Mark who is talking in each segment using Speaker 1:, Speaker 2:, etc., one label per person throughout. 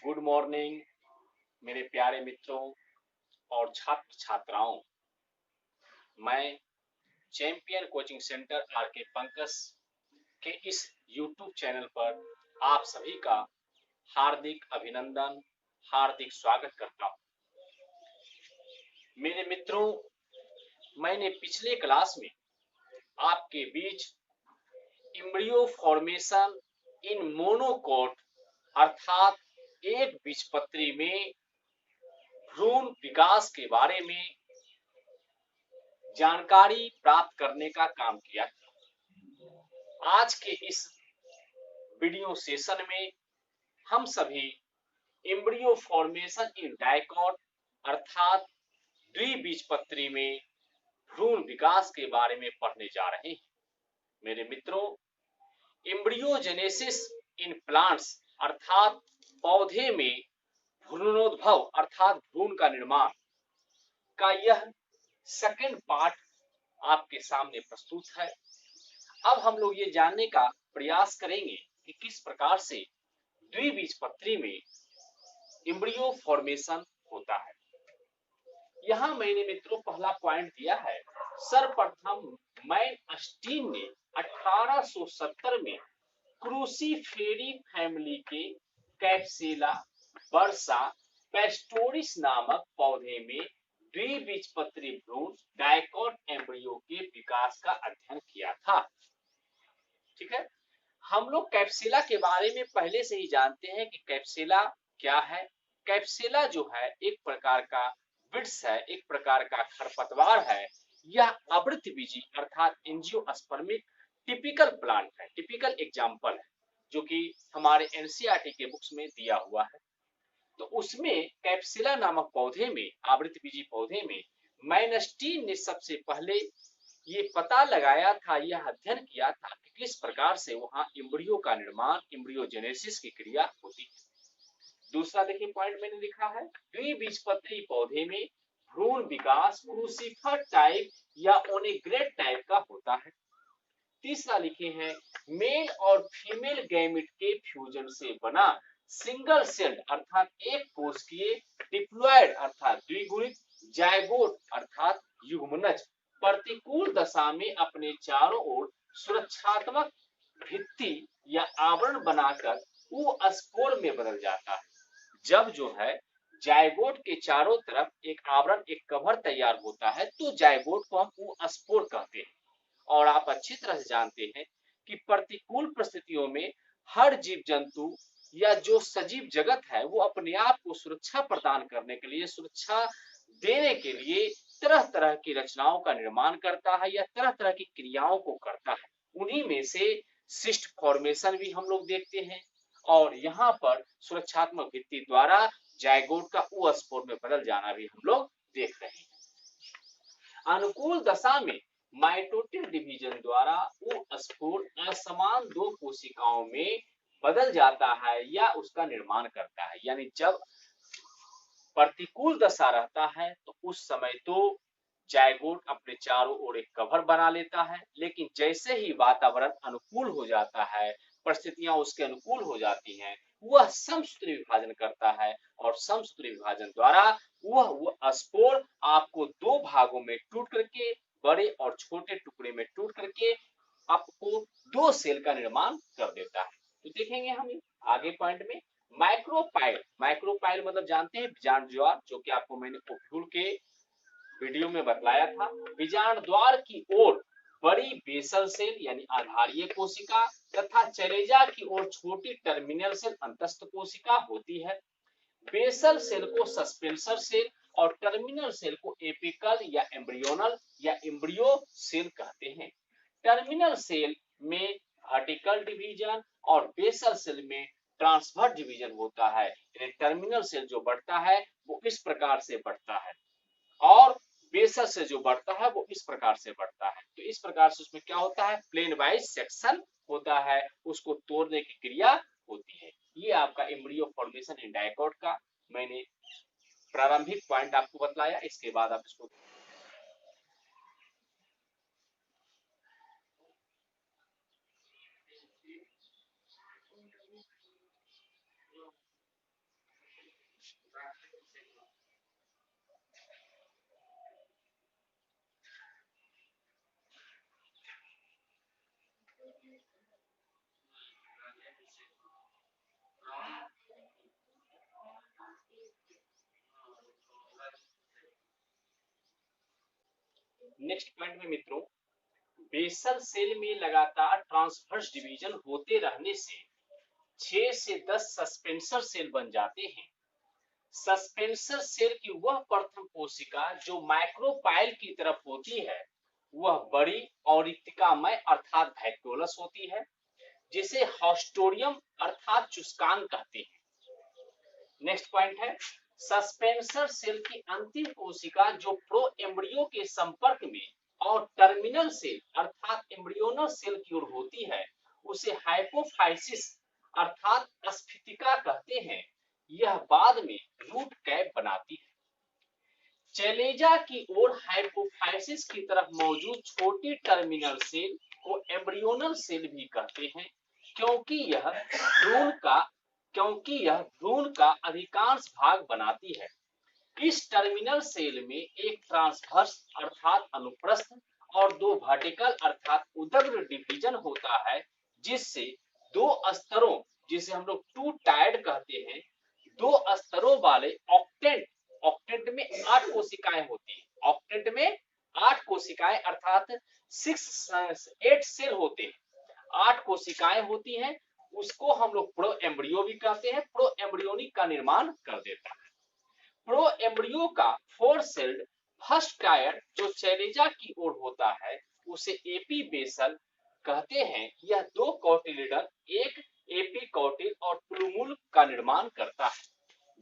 Speaker 1: Good morning मेरे प्यारे मित्रों और छात्र छात्राओं। मैं चैंपियन कोचिंग सेंटर आर के पंकज के इस यूट्यूब चैनल पर आप सभी का हार्दिक अभिनंदन, हार्दिक स्वागत करता हूं। मेरे मित्रों, मैंने पिछले क्लास में आपके बीच एम्ब्रियो फॉर्मेशन इन मोनोकोट अर्थात एक बीजपत्री में भ्रूण विकास के बारे में जानकारी प्राप्त करने का काम किया। आज के इस वीडियो सेशन में हम सभी एम्ब्रियो फॉर्मेशन इन डाइकॉट अर्थात द्विबीजपत्री में भ्रूण विकास के बारे में पढ़ने जा रहे हैं। मेरे मित्रों, एम्ब्रियोजेनेसिस इन प्लांट्स अर्थात पौधे में भ्रूणोद्भव अर्थात भ्रूण का निर्माण का यह सेकंड पार्ट आपके सामने प्रस्तुत है। अब हम लोग ये जानने का प्रयास करेंगे कि किस प्रकार से द्विबीजपत्री में एम्ब्रियो फॉर्मेशन होता है। यहाँ मैंने मित्रों पहला पॉइंट दिया है, सर्वप्रथम मैनस्टीन ने 1870 में क्रूसीफेरी फैमिली के कैप्सिला बर्सा पेस्टोरिस नामक पौधे में द्विबीजपत्री भ्रूण डाइकॉट एम्ब्रियो के विकास का अध्ययन किया था। ठीक है, हम लोग कैप्सिला के बारे में पहले से ही जानते हैं कि कैप्सिला क्या है। कैप्सिला जो है एक प्रकार का वृक्ष है, एक प्रकार का खरपतवार है। यह आवृतबीजी अर्थात एंजियोस्पर्मिक टिपिकल प्लांट है, टिपिकल एग्जाम्पल है, जो कि हमारे एनसीईआरटी के बुक्स में दिया हुआ है। तो उसमें कैप्सिला नामक पौधे में, आवृतबीजी पौधे में मैनस्टीन ने सबसे पहले ये पता लगाया था, यह अध्ययन किया था कि किस प्रकार से वहां एम्ब्रियो का निर्माण, एम्ब्रियोजेनेसिस की क्रिया होती है। दूसरा देखिए पॉइंट मैंने लिखा है, द्विबीजपत्री पौधे में भ्रूण विकास क्रूसिफर टाइप या ओनेग्रेट टाइप का होता है। तीसरा लिखे हैं, मेल और फीमेल गैमेट के फ्यूजन से बना सिंगल सेल्ड अर्थात एक कोशिकीय डिप्लॉयड अर्थात द्विगुणित जायगोट अर्थात युग्मनज प्रतिकूल दशा में अपने चारों ओर सुरक्षात्मक भित्ति या आवरण बनाकर ऊस्पोर में बदल जाता है। जब जो है जायगोट के चारों तरफ एक आवरण, एक कवर तैयार होता है तो जायगोट को हम ऊस्पोर कहते हैं। और आप अच्छी तरह से जानते हैं कि प्रतिकूल परिस्थितियों में हर जीव जंतु या जो सजीव जगत है वो अपने आप को सुरक्षा प्रदान करने के लिए, सुरक्षा देने के लिए तरह तरह की रचनाओं का निर्माण करता है या तरह तरह की क्रियाओं को करता है। उन्हीं में से सिस्ट फॉर्मेशन भी हम लोग देखते हैं और यहाँ पर सुरक्षात्मक भित्ति द्वारा जायगोट का ऊस्पोर में बदल जाना भी हम लोग देख रहे हैं। अनुकूल दशा में माइटोटिक डिवीजन द्वारा ऊस्पोर असमान दो कोशिकाओं में बदल जाता है या उसका निर्माण करता है। यानी जब प्रतिकूल दशा रहता है तो उस समय तो जायगोट अपने चारों ओर एक कवर बना लेता है, लेकिन जैसे ही वातावरण अनुकूल हो जाता है, परिस्थितियां उसके अनुकूल हो जाती हैं, वह समसूत्री विभाजन करता है और समसूत्री विभाजन द्वारा वह स्पोर आपको दो भागों में टूट करके, बड़े और छोटे टुकड़े में टूट करके आपको दो सेल का निर्माण कर देता है। तो देखेंगे हम आगे पॉइंट में माइक्रोपाइल। माइक्रोपाइल मतलब जानते हैं बीजांड ज्वार, जो कि आपको मैंने ओव्यूल के वीडियो में बतलाया था। बीजांड द्वार की ओर बड़ी बेसल सेल यानी आधारीय कोशिका तथा चलेजा की ओर छोटी टर्मिनल सेल अंतस्थ कोशिका होती है। बेसल सेल को सस्पेंसर सेल और टर्मिनल सेल को एपिकल या एम्ब्रियोनल या एम्ब्रियो सेल कहते हैं। टर्मिनल सेल में वर्टिकल डिवीजन और बेसल सेल में ट्रांसवर्स डिवीजन होता है। यानी टर्मिनल सेल जो बढ़ता है वो इस प्रकार से बढ़ता है और बेसल से जो बढ़ता है वो इस प्रकार से बढ़ता है। तो इस प्रकार से उसमें क्या होता है, प्लेन वाइज सेक्शन होता है, उसको तोड़ने की क्रिया होती है। ये आपका एम्ब्रियो फॉर्मेशन इन डाइकॉट का मैंने प्रारंभिक पॉइंट आपको बतलाया। इसके बाद आप इसको नेक्स्ट पॉइंट में मित्रों, बेसल सेल में लगातार ट्रांसवर्स डिवीजन होते रहने से 6 से 10 सस्पेंसर सेल बन जाते हैं। सस्पेंसर सेल की वह प्रथम कोशिका जो माइक्रोपाइल की तरफ होती है वह बड़ी और रिक्तिकामय अर्थात वैक्यूलस होती है, जिसे हॉस्टोरियम अर्थात चुस्कान कहते हैं। नेक्स्ट पॉइंट है, सस्पेंसर सेल की अंतिम कोशिका जो प्रो एम्ब्रियो के संपर्क में और टर्मिनल सेल अर्थात एम्ब्रियोनल सेल की ओर होती है उसे हाइपोफाइसिस अर्थात स्फीतिका कहते हैं। यह बाद में रूट कैप बनाती है। चैलेजा की ओर हाइपोफाइसिस की तरफ मौजूद छोटी टर्मिनल सेल को एम्ब्रियोनल सेल भी कहते हैं, क्योंकि यह भ्रूण का अधिकांश भाग बनाती है। इस टर्मिनल सेल में एक ट्रांसवर्स अर्थात अनुप्रस्थ और दो वर्टिकल अर्थात उदग्र डिवीजन होता है, जिससे दो स्तरों, जिसे हम लोग टू टायर्ड कहते हैं, दो स्तरों वाले ऑक्टेंट में 8 कोशिकाएं होती हैं। ऑक्टेंट में 8 कोशिकाएं अर्थात 8 सेल होते हैं, 8 कोशिकाएं होती हैं। उसको हम लोग प्रो एम्ब्रियो भी कहते हैं। प्रो एम्ब्रियोनिक का निर्माण कर देता है। प्रो एम्ब्रियो का 4 सेल्ड फर्स्ट टायर जो चैलेजा की ओर होता है उसे एपीबेसल कहते हैं। यह 2 कॉटिलिडन, एक एपिकॉटिल और प्लूमूल का निर्माण करता है,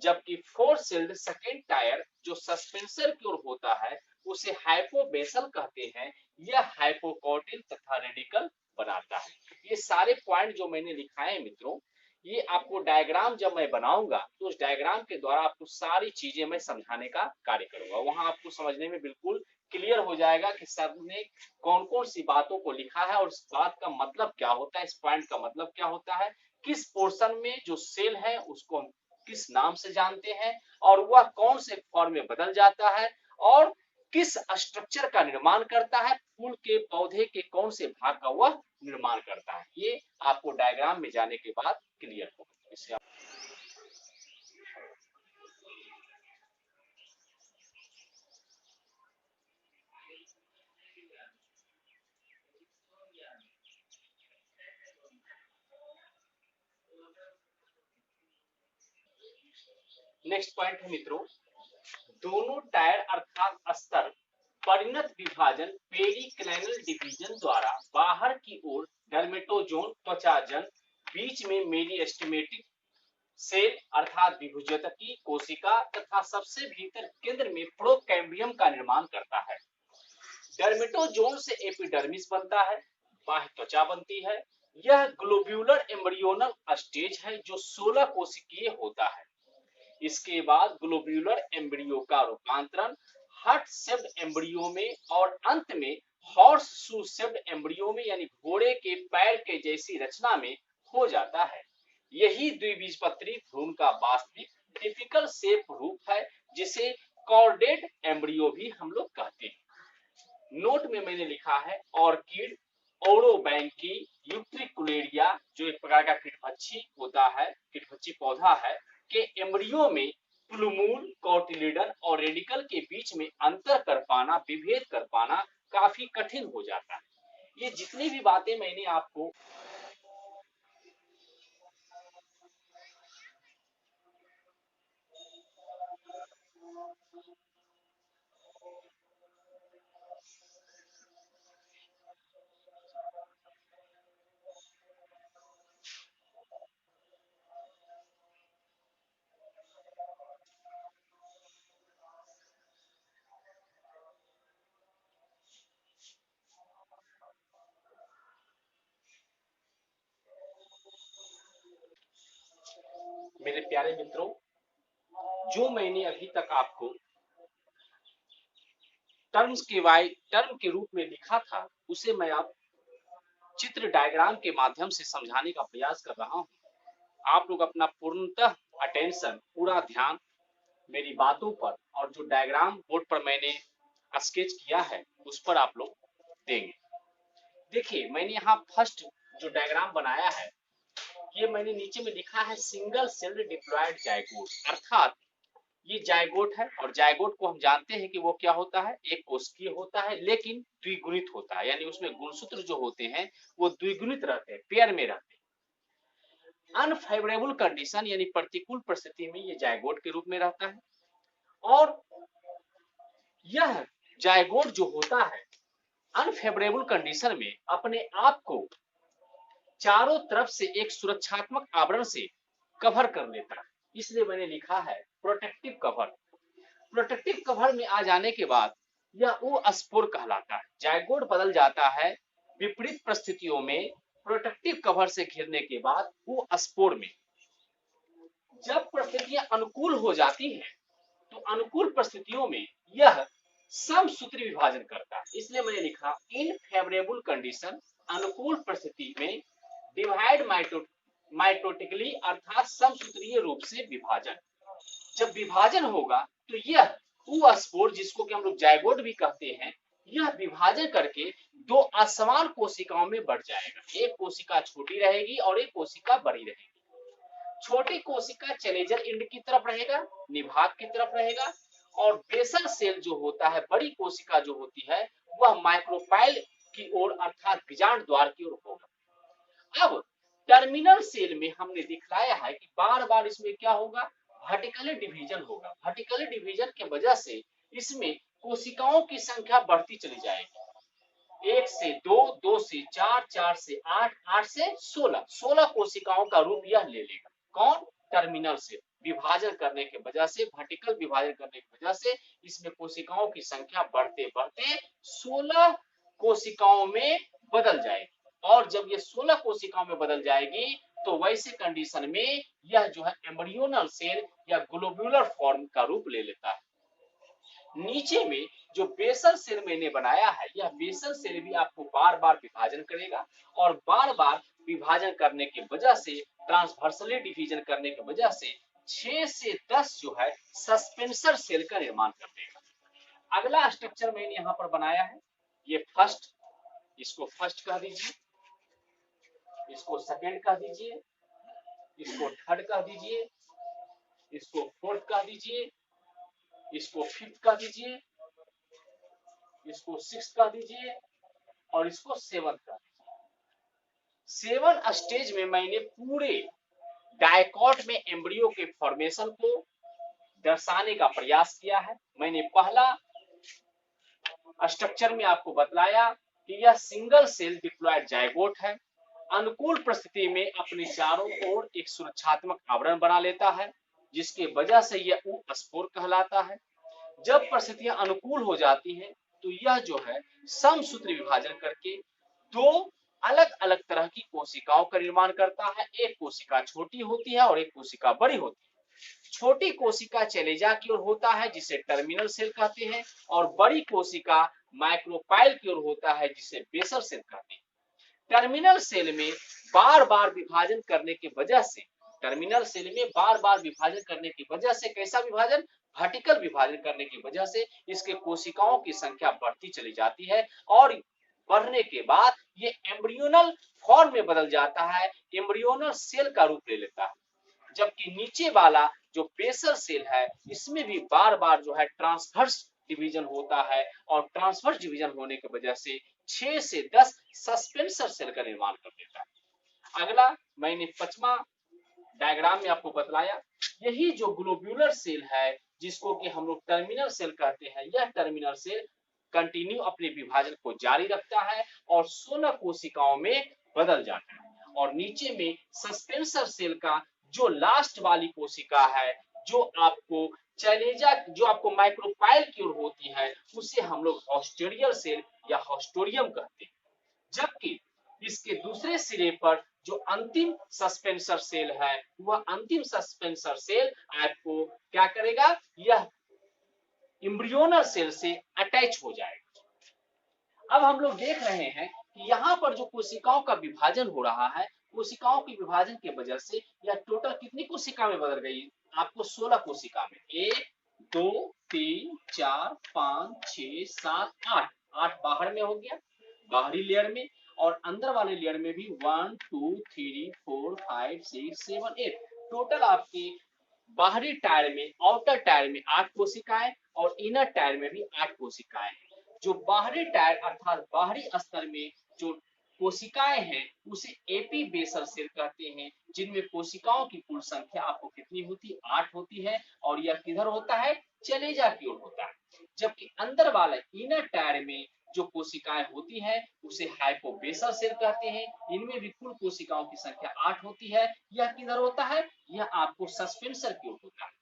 Speaker 1: जबकि 4 सेल्ड सेकेंड टायर जो सस्पेंसर की ओर होता है उसे हाइपोबेसल कहते हैं। यह हाइपोकॉटिल तथा रेडिकल बनाता है। ये सारे पॉइंट जो मैंने लिखाए हैं मित्रों, ये आपको डायग्राम जब मैं बनाऊंगा तो उस डायग्राम के द्वारा आपको सारी चीजें मैं समझाने का कार्य करूंगा। वहां आपको समझने में बिल्कुल क्लियर हो जाएगा कि सर ने कौन कौन सी बातों को लिखा है और इस बात का मतलब क्या होता है, इस पॉइंट का मतलब क्या होता है, किस पोर्शन में जो सेल है उसको हम किस नाम से जानते हैं और वह कौन से फॉर्म में बदल जाता है और किस स्ट्रक्चर का निर्माण करता है, फूल के पौधे के कौन से भाग का वह निर्माण करता है। ये आपको डायग्राम में जाने के बाद क्लियर होगा। इससे आप नेक्स्ट पॉइंट है मित्रों, दोनों टायर अर्थात स्तर परिणत विभाजन पेरिक्लेनल डिवीजन द्वारा बाहर की ओर डर्मेटोजोन त्वचाजन, बीच में मेरिस्टेमेटिक सेल अर्थात विभुजकी कोशिका तथा सबसे भीतर केंद्र में प्रोकैम्बियम का निर्माण करता है। डर्मेटोजोन से एपिडर्मिस बनता है, बाह्य त्वचा बनती है। यह ग्लोब्यूलर एम्ब्रियोनल स्टेज है जो 16 कोशिकीय होता है। इसके बाद ग्लोब्यूलर एम्ब्रियो का रूपांतरण हार्ट शेप्ड एम्ब्रियो में और अंत में हॉर्स शू शेप्ड एम्ब्रियो में यानी घोड़े के पैर के जैसी रचना में हो जाता है। यही द्विबीजपत्री भ्रूण का वास्तविक टिपिकल शेप रूप है, जिसे कॉर्डेट एम्ब्रियो भी हम लोग कहते हैं। नोट में मैंने लिखा है ऑर्किड, ओरोबैंकी, यूट्रिकुलेरिया जो एक प्रकार का कीटभक्षी होता है, कीटभक्षी पौधा है, के एम्ब्रियो में प्लूमूल, कॉटिलिडन और रेडिकल के बीच में अंतर कर पाना, विभेद कर पाना काफी कठिन हो जाता है। ये जितनी भी बातें मैंने आपको मेरे प्यारे मित्रों, जो मैंने अभी तक आपको टर्म के रूप में लिखा था उसे मैं आप चित्र डायग्राम के माध्यम से समझाने का प्रयास कर रहा हूं। आप लोग अपना पूर्णतः अटेंशन, पूरा ध्यान मेरी बातों पर और जो डायग्राम बोर्ड पर मैंने स्केच किया है उस पर आप लोग देंगे। देखिए, मैंने यहाँ फर्स्ट जो डायग्राम बनाया है ये मैंने नीचे में लिखा है सिंगल सेल्ड डिप्लॉयड जाइगोट, अर्थात ये जायगोट है और जायगोट को हम जानते हैं कि वो क्या होता है, एक कोशिकीय होता है लेकिन द्विगुणित होता है, यानी उसमें गुणसूत्र जो होते हैं वो द्विगुणित रहते हैं, पेयर में रहते हैं। अनफेवरेबल कंडीशन यानी प्रतिकूल परिस्थिति में ये जायगोट के रूप में रहता है और यह जायगोट जो होता है अनफेवरेबल कंडीशन में अपने आप को चारों तरफ से एक सुरक्षात्मक आवरण से कवर कर लेता है, इसलिए मैंने लिखा है प्रोटेक्टिव कवर। प्रोटेक्टिव कवर में आ जाने के बाद यह वो स्पोर कहलाता है। जायगोट बदल जाता है विपरीत परिस्थितियों में प्रोटेक्टिव कवर से घिरने के बाद वो स्पोर में। जब परिस्थितियां अनुकूल हो जाती हैं तो अनुकूल परिस्थितियों में यह समसूत्री विभाजन करता है, इसलिए मैंने लिखा इन फेवरेबल कंडीशन, अनुकूल परिस्थिति में डिवाइड माइटोटिकली अर्थात समसूत्रीय रूप से विभाजन। जब विभाजन होगा तो यह स्पोर, जिसको कि हम लोग जायगोट भी कहते हैं, यह विभाजन करके दो असमान कोशिकाओं में बढ़ जाएगा। एक कोशिका छोटी रहेगी और एक कोशिका बड़ी रहेगी। छोटी कोशिका चलेजर इंड की तरफ रहेगा, निभाग की तरफ रहेगा, और बेसल सेल जो होता है, बड़ी कोशिका जो होती है, वह माइक्रोपाइल की ओर अर्थात बीजांड द्वार की ओर होगा। अब टर्मिनल सेल में हमने दिखलाया है कि बार बार इसमें क्या होगा, वर्टिकली डिवीजन होगा। वर्टिकली डिवीजन के वजह से इसमें कोशिकाओं की संख्या बढ़ती चली जाएगी, 1 से 2, 2 से 4, 4 से 8, 8 से 16, 16 कोशिकाओं का रूप यह ले लेगा। कौन? Terminal cell. विभाजन करने के वजह से, वर्टिकल विभाजन करने की वजह से इसमें कोशिकाओं की संख्या बढ़ते बढ़ते 16 कोशिकाओं में बदल जाएगी। और जब ये 16 कोशिकाओं में बदल जाएगी तो वैसे कंडीशन में यह जो है एम्ब्रियोनल सेल या ग्लोब्यूलर फॉर्म का रूप ले लेता है। नीचे में जो बेसल सेल मैंने बनाया है, यह बेसल सेल भी आपको बार बार विभाजन करेगा और बार बार विभाजन करने की वजह से, ट्रांसवर्सली डिवीजन करने की वजह से 6 से 10 जो है सस्पेंसर सेल का निर्माण कर देगा। अगला स्ट्रक्चर मैंने यहाँ पर बनाया है, ये फर्स्ट, इसको फर्स्ट कह दीजिए, इसको सेकंड कह दीजिए, इसको थर्ड कह दीजिए, इसको फोर्थ कह दीजिए, इसको फिफ्थ कह दीजिए, इसको सिक्स कह दीजिए और इसको सेवंथ कह दीजिए। 7 स्टेज में मैंने पूरे डायकॉट में एम्ब्रियो के फॉर्मेशन को दर्शाने का प्रयास किया है। मैंने पहला स्ट्रक्चर में आपको बतलाया कि यह सिंगल सेल डिप्लॉयड जायगोट है, अनुकूल परिस्थिति में अपने चारों ओर एक सुरक्षात्मक आवरण बना लेता है, जिसके वजह से यह स्पोर कहलाता है। जब परिस्थितियां अनुकूल हो जाती हैं तो यह जो है समसूत्र विभाजन करके दो अलग अलग तरह की कोशिकाओं का निर्माण करता है। एक कोशिका छोटी होती है और एक कोशिका बड़ी होती है। छोटी कोशिका चलेजा की ओर होता है जिसे टर्मिनल सेल कहते हैं, और बड़ी कोशिका माइक्रोपाइल की ओर होता है जिसे बेसल सेल कहते हैं। टर्मिनल सेल में बार बार विभाजन करने की वजह से, टर्मिनल सेल में बार बार विभाजन करने की वजह से, कैसा विभाजन? वर्टिकल विभाजन करने की वजह से इसके कोशिकाओं की संख्या बढ़ती चली जाती है और बढ़ने के बाद ये एम्ब्रियोनल फॉर्म में बदल जाता है, एम्ब्रियोनल सेल का रूप ले लेता है। जबकि नीचे वाला जो बेसल सेल है, इसमें भी बार बार जो है ट्रांसवर्स डिवीजन होता है और ट्रांसवर्स डिवीजन होने की वजह से 6 से 10 सस्पेंसर सेल का निर्माण कर देता है। अगला मैंने 5वां डायग्राम में आपको बतलाया, यही जो ग्लोब्यूलर सेल है जिसको कि हम लोग टर्मिनल सेल कहते हैं, यह टर्मिनल सेल कंटिन्यू अपने विभाजन को जारी रखता है और 16 कोशिकाओं में बदल जाता है। और नीचे में सस्पेंसर सेल का जो लास्ट वाली कोशिका है, जो आपको चलेजा, जो आपको माइक्रोपाइल की ओर होती है, उसे हम लोग हॉस्टेरियल सेल या हॉस्टोरियम कहते हैं। जबकि इसके दूसरे सिरे पर जो अंतिम सस्पेंसर सेल है, वह अंतिम सस्पेंसर सेल आपको क्या करेगा, यह एम्ब्रियोनल सेल से अटैच हो जाएगा। अब हम लोग देख रहे हैं कि यहाँ पर जो कोशिकाओं का विभाजन हो रहा है, कोशिकाओं के विभाजन की वजह से यह टोटल कितनी कोशिका में बदल गई? आपको 16 कोशिका में, 1 2 3 4 5 6 7 8, 8 बाहर में हो गया, बाहरी लेयर में, और अंदर वाले लेयर में भी 1 2 3 4 5 6 7 8, टोटल आपके बाहरी टायर में, आउटर टायर में 8 कोशिकाएं और इनर टायर में भी 8 कोशिकाएं हैं। जो बाहरी टायर अर्थात बाहरी स्तर में जो कोशिकाएं हैं उसे एपी बेसल सेल कहते हैं, जिनमें कोशिकाओं की कुल संख्या आपको कितनी होती है? 8 होती है। और यह किधर होता है? कलेजा की ओर होता है। जबकि अंदर वाला इनर टायर में जो कोशिकाएं होती है उसे हाइपोबेसल सेल कहते हैं। इनमें भी कुल कोशिकाओं की संख्या 8 होती है। यह किधर होता है? यह आपको सस्पेंसर की ओर होता है।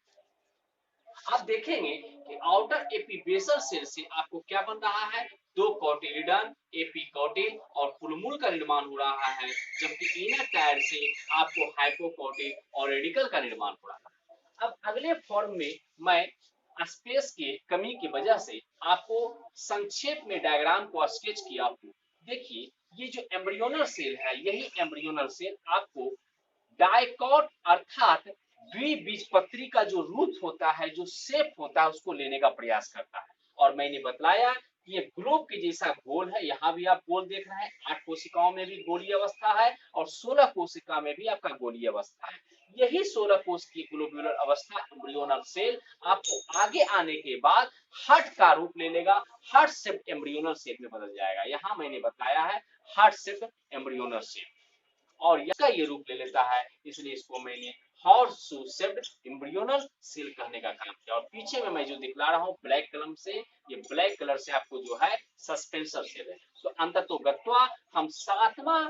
Speaker 1: आप देखेंगे कि आउटर एपीबेसल सेल से आपको क्या बन रहा है? 2 कोटिलिडन, एपिकोटिल और फुलमूल का निर्माण हो रहा है, जबकि इनर टायर से आपको हाइपोकोटिल और रेडिकल का निर्माण हो रहा है। अब अगले फॉर्म में मैं स्पेस के कमी की वजह से आपको संक्षेप में डायग्राम को स्केच किया हूं। देखिए, ये जो एम्ब्रियोनल सेल है, यही एम्ब्रियोनल सेल आपको डाइकॉट अर्थात द्विबीजपत्री का जो रूप होता है, जो शेप होता है, उसको लेने का प्रयास करता है। और मैंने बतलाया कि ये ग्लोब के जैसा गोल है। यहाँ भी आप गोल देख रहे हैं। 8 कोशिकाओं में भी गोलीय अवस्था है और 16 कोशिका में भी आपका गोलीय अवस्था है। यही 16 कोश की ग्लोब्यूलर अवस्था एम्ब्रियोनल सेल आपको आगे आने के बाद हार्ट का रूप ले लेगा, हार्ट शेप्ड एम्ब्रियोनल सेल में बदल जाएगा। यहाँ मैंने बताया है हार्ट शेप्ड एम्ब्रियोनल सेल, और इसका ये रूप ले लेता है, इसलिए इसको मैंने हॉर्स शेप्ड एम्ब्रियोनल सेल कहने का काम किया। और पीछे में मैं जो दिखला रहा हूँ ब्लैक कलर से, ये ब्लैक कलर से आपको जो है सस्पेंसर सेल है। तो अंततोगत्वा हम 7वां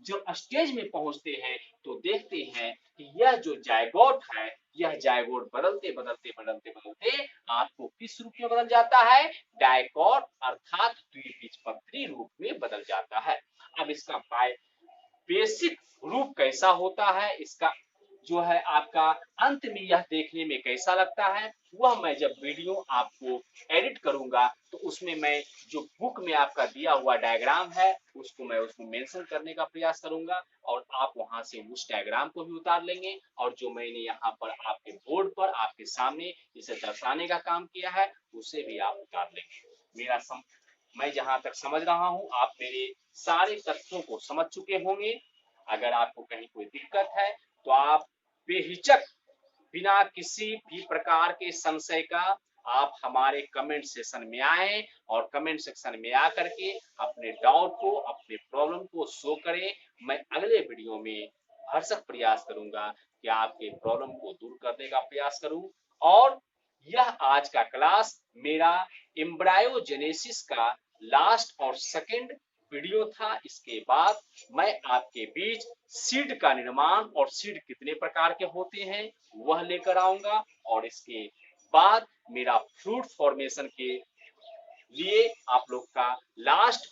Speaker 1: जो स्टेज में पहुंचते हैं तो देखते हैं कि यह जो जायगोट है, यह जायगोट बदलते बदलते बदलते बदलते आपको किस रूप में बदल जाता है? डायकॉट अर्थात द्विबीजपत्री रूप में बदल जाता है। अब इसका बेसिक रूप कैसा होता है, इसका जो है आपका अंत में यह देखने में कैसा लगता है, वह मैं जब वीडियो आपको एडिट करूंगा तो उसमें मैं जो बुक में आपका दिया हुआ डायग्राम है उसको मैं उसमें मेंशन करने का प्रयास करूंगा, और आप वहां से उस डायग्राम को भी उतार लेंगे। और जो मैंने यहाँ पर आपके बोर्ड पर आपके सामने इसे दर्शाने का काम किया है उसे भी आप उतार लेंगे। मैं जहां तक समझ रहा हूं आप मेरे सारे तथ्यों को समझ चुके होंगे। अगर आपको कहीं कोई दिक्कत है तो आप बेहिचक, बिना किसी भी प्रकार के संशय का, आप हमारे कमेंट सेक्शन में आए और कमेंट सेक्शन में आकर के अपने डाउट को, अपने प्रॉब्लम को शो करें। मैं अगले वीडियो में भरसक प्रयास करूंगा कि आपके प्रॉब्लम को दूर करने का प्रयास करूं। और यह आज का क्लास मेरा एम्ब्रायोजेनेसिस का लास्ट और सेकंड वीडियो था। इसके बाद मैं आपके बीच सीड का निर्माण और सीड कितने प्रकार के होते हैं वह लेकर आऊंगा, और इसके बाद मेरा फ्रूट फॉर्मेशन के लिए आप लोग का लास्ट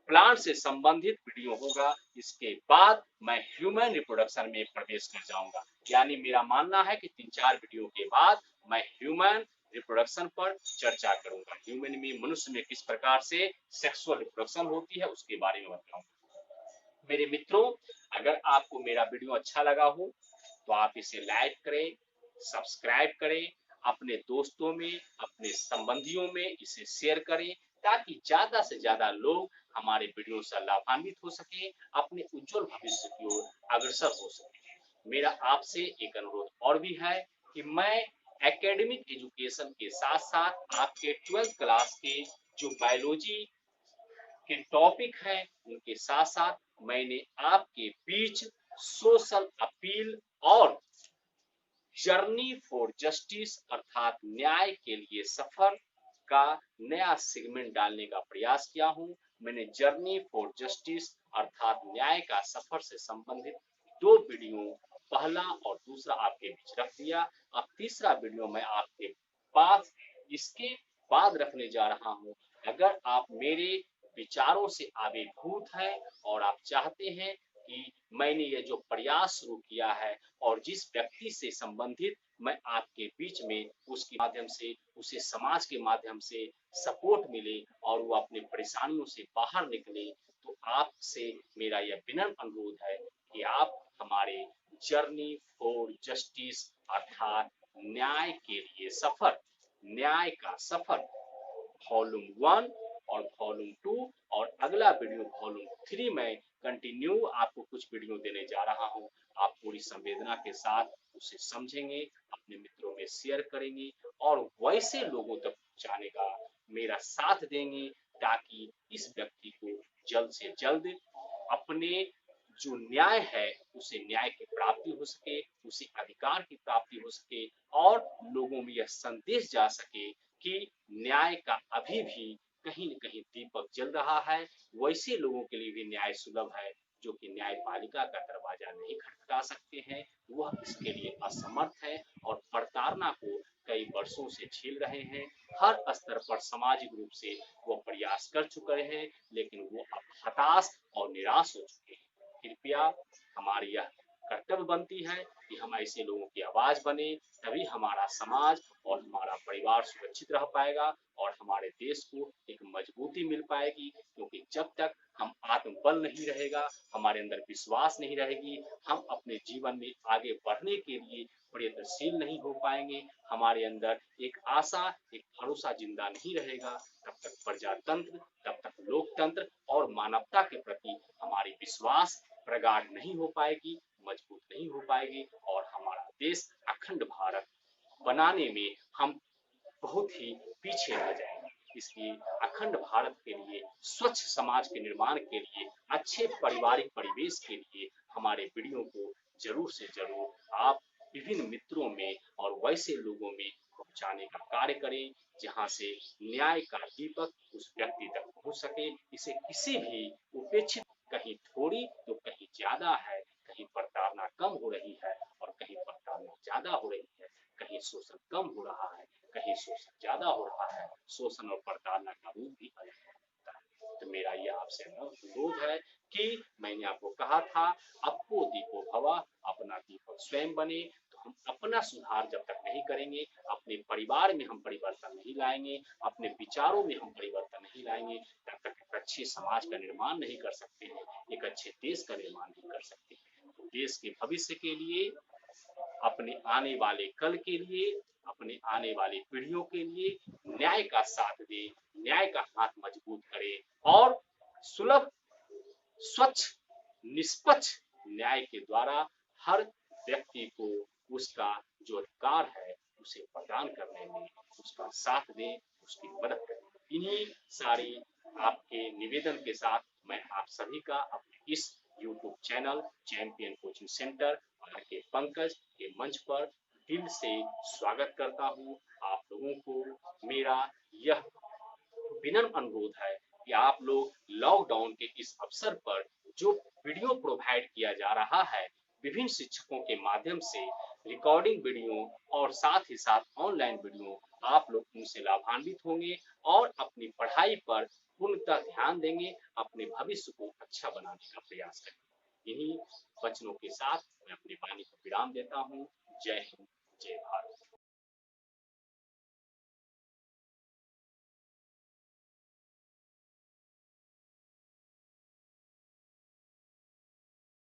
Speaker 1: प्लांट से संबंधित वीडियो होगा। इसके बाद मैं ह्यूमन रिप्रोडक्शन में प्रवेश कर जाऊंगा। यानी मेरा मानना है कि 3-4 वीडियो के बाद मैं ह्यूमन रिप्रोडक्शन पर चर्चा करूंगा। ह्यूमन में, मनुष्य में किस प्रकार से सेक्सुअल रिप्रोडक्शन होती है उसके बारे में बताऊंगा। मेरे मित्रों, अगर आपको मेरा वीडियो अच्छा लगा हो तो आप इसे लाइक करें, सब्सक्राइब करें, अपने दोस्तों में, अपने संबंधियों में इसे शेयर करें, ताकि ज्यादा से ज्यादा लोग हमारे वीडियो से लाभान्वित हो सके, अपने उज्जवल भविष्य की ओर अग्रसर हो सके। मेरा आपसे एक अनुरोध और भी है कि मैं एकेडमिक एजुकेशन के साथ साथ आपके 12th क्लास के जो बायोलॉजी के टॉपिक हैं उनके साथ साथ मैंने आपके बीच सोशल अपील और जर्नी फॉर जस्टिस अर्थात न्याय के लिए सफर का नया सेगमेंट डालने का प्रयास किया हूं। मैंने जर्नी फॉर जस्टिस अर्थात न्याय का सफर से संबंधित 2 वीडियो, पहला और दूसरा आपके बीच रख दिया। अब तीसरा वीडियो मैं आपके पास इसके बाद रखने जा रहा हूं। अगर आप मेरे विचारों से आवेभूत हैं और आप चाहते हैं कि मैंने ये जो प्रयास शुरू किया है और जिस व्यक्ति से संबंधित मैं आपके बीच में उसके माध्यम से, उसे समाज के माध्यम से सपोर्ट मिले और वो अपने परेशानियों से बाहर निकले, तो आपसे मेरा यह विनम्र अनुरोध है कि आप हमारे जर्नी फॉर जस्टिस अर्थात न्याय के लिए सफर, न्याय का सफर वॉल्यूम 1 और वॉल्यूम 2 और अगला वीडियो वॉल्यूम 3 में कंटिन्यू आपको कुछ वीडियो देने जा रहा हूं। आप पूरी संवेदना के साथ उसे समझेंगे, अपने मित्रों में शेयर करेंगे और वैसे लोगों तक पहुंचाने का मेरा साथ देंगे, ताकि इस व्यक्ति को जल्द से जल्द अपने जो न्याय है उसे न्याय की प्राप्ति हो सके, उसे अधिकार की प्राप्ति हो सके और लोगों में यह संदेश जा सके कि न्याय का अभी भी कहीं न कहीं दीपक जल रहा है। वैसे लोगों के लिए भी न्याय सुलभ है जो कि न्यायपालिका का दरवाजा नहीं खटखटा सकते हैं, वह इसके लिए असमर्थ है और प्रताड़ना को कई वर्षों से झेल रहे हैं। हर स्तर पर सामाजिक रूप से वो प्रयास कर चुके हैं, लेकिन वो अब हताश और निराश हो चुके हैं। कृपया हमारी यह कर्तव्य बनती है कि हम ऐसे लोगों की आवाज बने, तभी हमारा समाज और हमारा परिवार सुरक्षित रह पाएगा और हमारे देश को एक मजबूती मिल पाएगी। क्योंकि जब तक हम आत्मबल नहीं रहेगा, हमारे अंदर विश्वास नहीं रहेगी, हम अपने जीवन में आगे बढ़ने के लिए प्रयत्नशील नहीं हो पाएंगे, हमारे अंदर एक आशा, एक भरोसा जिंदा नहीं रहेगा, तब तक प्रजातंत्र, तब तक लोकतंत्र और मानवता के प्रति हमारी विश्वास प्रगाढ़ नहीं हो पाएगी, मजबूत नहीं हो पाएगी और हमारा देश अखंड भारत बनाने में हम बहुत ही पीछे रह जाएंगे। इसलिए अखंड भारत के लिए, स्वच्छ समाज के निर्माण के लिए, अच्छे पारिवारिक परिवेश के लिए हमारे वीडियो को जरूर से जरूर आप विभिन्न मित्रों में और वैसे लोगों में पहुंचाने का कार्य करें, जहां से न्याय का दीपक उस व्यक्ति तक पहुंच सके। इसे किसी भी उपेक्षित, कहीं थोड़ी तो कहीं ज्यादा है, कहीं प्रताड़ना कम हो रही है और कहीं प्रताड़ना ज्यादा हो रही है, कहीं शोषण कम हो रहा है, कहीं शोषण ज्यादा हो रहा है, शोषण और प्रताड़ना का रूप भी अलग होता है। तो मेरा यह आपसे अनुरोध है कि मैंने आपको कहा था, आपको दीपो भवा, अपना दीपक स्वयं बने। तो हम अपना सुधार जब तक नहीं करेंगे, अपने परिवार में हम परिवर्तन नहीं लाएंगे, अपने विचारों में हम परिवर्तन नहीं लाएंगे, तब तक एक अच्छे समाज का निर्माण नहीं कर सकते हैं, एक अच्छे देश का निर्माण नहीं कर सकते हैं। तो देश के भविष्य के लिए, अपने आने वाले कल के लिए, अपने आने वाली पीढ़ियों के लिए न्याय का साथ दे, न्याय का हाथ मजबूत करे और सुलभ, स्वच्छ, निष्पक्ष न्याय के द्वारा हर व्यक्ति को उसका जो अधिकार है उसे प्रदान करने में उसका साथ दें, उसकी मदद करें। इन्हीं सारी आपके निवेदन के साथ मैं आप सभी का अपने इस YouTube channel champion coaching centre के पंकज के मंच पर दिल से स्वागत करता हूं। आप लोगों को मेरा यह विनम्र अनुरोध है कि आप लोग लॉकडाउन के इस अवसर पर जो वीडियो प्रोवाइड किया जा रहा है विभिन्न शिक्षकों के माध्यम से, रिकॉर्डिंग वीडियो और साथ ही साथ ऑनलाइन वीडियो, आप लोग उनसे लाभान्वित होंगे और अपनी पढ़ाई पर पूर्णतः ध्यान देंगे, अपने भविष्य को अच्छा बनाने का प्रयास करेंगे। इन्हीं वचनों के साथ मैं अपनी वाणी को विराम देता हूँ। जय हिंद, जय भारत।